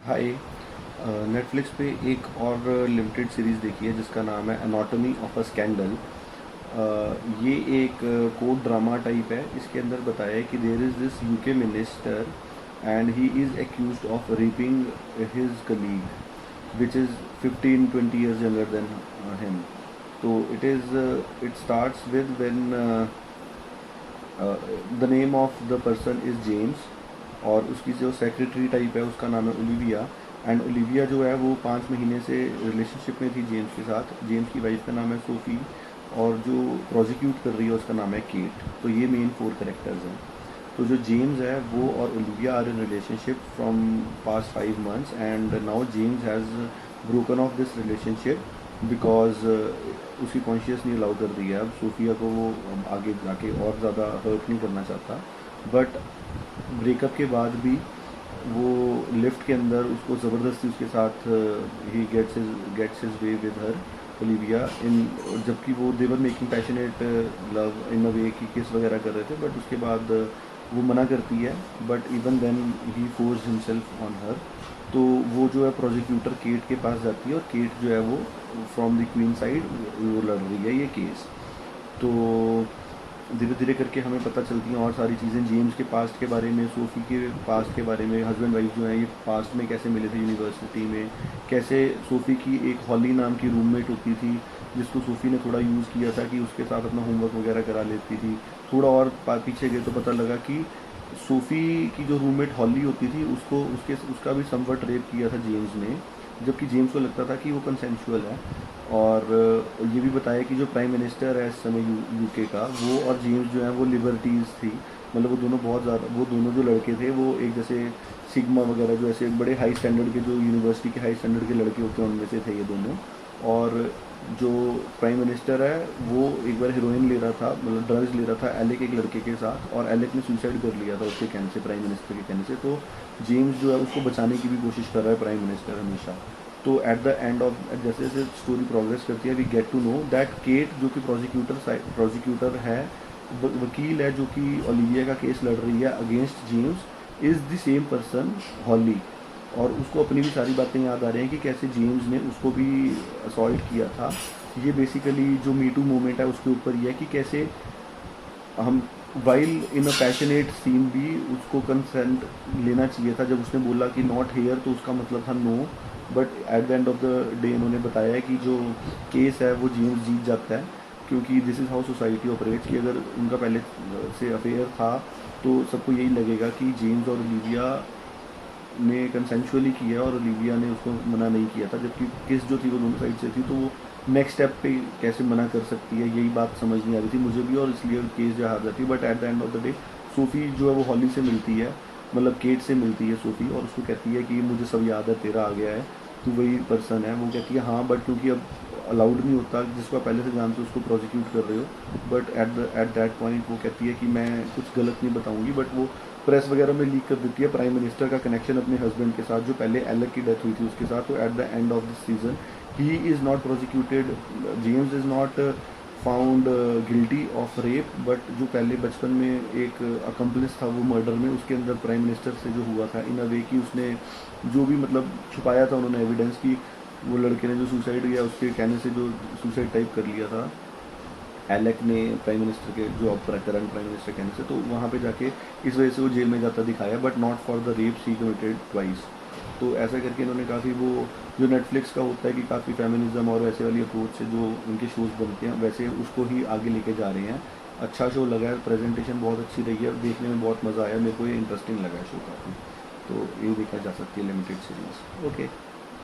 हाय। Netflix पे एक और लिमिटेड सीरीज़ देखी है जिसका नाम है एनाटॉमी ऑफ अ स्कैंडल। ये एक कोर्ट ड्रामा टाइप है। इसके अंदर बताया है कि there is this UK minister and he is accused of raping his colleague which is 15-20 years younger than him. तो it starts with when the name of the person is James और उसकी जो सेक्रेटरी टाइप है उसका नाम है Olivia. And Olivia जो है वो 5 महीने से रिलेशनशिप में थी जेम्स के साथ। जेम्स की वाइफ का नाम है सोफ़ी और जो प्रोसिक्यूट कर रही है उसका नाम है केट। तो ये मेन 4 कैरेक्टर्स हैं। तो जो जेम्स है वो और Olivia are in relationship from past 5 months and now James has broken off this relationship because उसकी कॉन्शियस नहीं अलाउ कर दी है। अब सोफिया को वो आगे जाके और ज़्यादा हर्ट नहीं करना चाहता, बट ब्रेकअप के बाद भी वो लिफ्ट के अंदर उसको ज़बरदस्ती उसके साथ ही gets his way with her Olivia in, जबकि वो they were making passionate love in a way कि किस वगैरह कर रहे थे, बट उसके बाद वो मना करती है। But even then he force himself on her. तो वो जो है प्रोसिक्यूटर केट के पास जाती है और केट जो है वो फ्रॉम द क्वीन साइड वो लड़ रही है ये केस। तो धीरे धीरे करके हमें पता चलती हैं और सारी चीज़ें जेम्स के पास्ट के बारे में, सोफ़ी के पास्ट के बारे में। हस्बैंड वाइफ जो है ये पास्ट में कैसे मिले थे यूनिवर्सिटी में, कैसे सोफ़ी की एक हॉली नाम की रूममेट होती थी जिसको सोफ़ी ने थोड़ा यूज़ किया था कि उसके साथ अपना होमवर्क वगैरह करा लेती थी। थोड़ा और पीछे गए तो पता लगा कि सोफ़ी की जो रूममेट हॉली होती थी उसका भी समवट रेप किया था जेम्स ने, जबकि जेम्स को लगता था कि वो कंसेंशुअल है। और ये भी बताया कि जो प्राइम मिनिस्टर है इस समय यूके का, वो और जेम्स जो है वो लिबर्टीज़ थी। मतलब वो दोनों बहुत ज़्यादा, वो दोनों जो लड़के थे वो एक जैसे सिग्मा वगैरह जो ऐसे बड़े हाई स्टैंडर्ड के, जो यूनिवर्सिटी के हाई स्टैंडर्ड के लड़के होते हैं उनमें से थे ये दोनों। और जो प्राइम मिनिस्टर है वो एक बार हीरोइन ले रहा था, मतलब ड्रग्स ले रहा था एलेक एक लड़के के साथ, और एलेक ने सुसाइड कर लिया था उसके कहने से, प्राइम मिनिस्टर के कहने से। तो जेम्स जो है उसको बचाने की भी कोशिश कर रहा है प्राइम मिनिस्टर हमेशा। तो एट द एंड ऑफ, जैसे जैसे स्टोरी प्रोग्रेस करती है we get to know that Kate जो कि प्रोसिक्यूटर है, वकील है जो कि ओलिविया का केस लड़ रही है against James, is the same person Holly. और उसको अपनी भी सारी बातें याद आ रही हैं कि कैसे जेम्स ने उसको भी असॉल्ट किया था। ये बेसिकली जो मीटू मूवमेंट है उसके ऊपर ही है कि कैसे हम while in a passionate scene भी उसको कंसेंट लेना चाहिए था। जब उसने बोला कि नॉट हेयर तो उसका मतलब था no, but at the end of the day इन्होंने बताया है कि जो केस है वो जेम्स जीत जाता है, क्योंकि this is how society operates कि अगर उनका पहले से अफेयर था तो सबको यही लगेगा कि जेम्स और ओलिविया ने कंसेंशुअली किया और ओलिविया ने उसको मना नहीं किया था, जबकि केस जो थी वो दोनों साइड से थी। तो वो नेक्स्ट स्टेप पे कैसे मना कर सकती है, यही बात समझ नहीं आ रही थी मुझे भी, और इसलिए केस जो हार जाती है। But at the end of the day SoFi जो है वो हॉली से मिलती है, मतलब केट से मिलती है सोफ़ी, और उसको कहती है कि मुझे सब याद है, तेरा आ गया है, तू वही पर्सन है। वो कहती है हाँ, बट क्योंकि अब अलाउड नहीं होता, जिसको आप पहले से जानते हो उसको प्रोसिक्यूट कर रहे हो। बट एट दैट पॉइंट वो कहती है कि मैं कुछ गलत नहीं बताऊंगी, बट वो प्रेस वगैरह में लीक कर देती है प्राइम मिनिस्टर का कनेक्शन अपने हस्बैंड के साथ, जो पहले एलेक की डेथ हुई थी उसके साथ। तो eight the end of this season he is not prosecuted, James is not found guilty of rape, but जो पहले बचपन में एक अकम्पलिस था वो मर्डर में, उसके अंदर प्राइम मिनिस्टर से जो हुआ था इन अ वे कि उसने जो भी मतलब छुपाया था उन्होंने एविडेंस की, वो लड़के ने जो सुसाइड किया उसके कहने से जो सुसाइड टाइप कर लिया था एलेक ने प्राइम मिनिस्टर के, जो अब करंट प्राइम मिनिस्टर कहने से, तो वहाँ पे जाके इस वजह से वो जेल में जाता दिखाया, but not for the rape she committed twice. तो ऐसा करके इन्होंने काफ़ी, वो जो नेटफ्लिक्स का होता है कि काफ़ी फेमिनिज्म और वैसे वाली अप्रोच से जो उनके शोज़ बनते हैं वैसे उसको ही आगे लेके जा रहे हैं। अच्छा शो लगा है, प्रेजेंटेशन बहुत अच्छी रही है, देखने में बहुत मज़ा आया, मेरे को ये इंटरेस्टिंग लगा है शो काफ़ी। तो ये देखा जा सकती है लिमिटेड सीरीज़। ओके।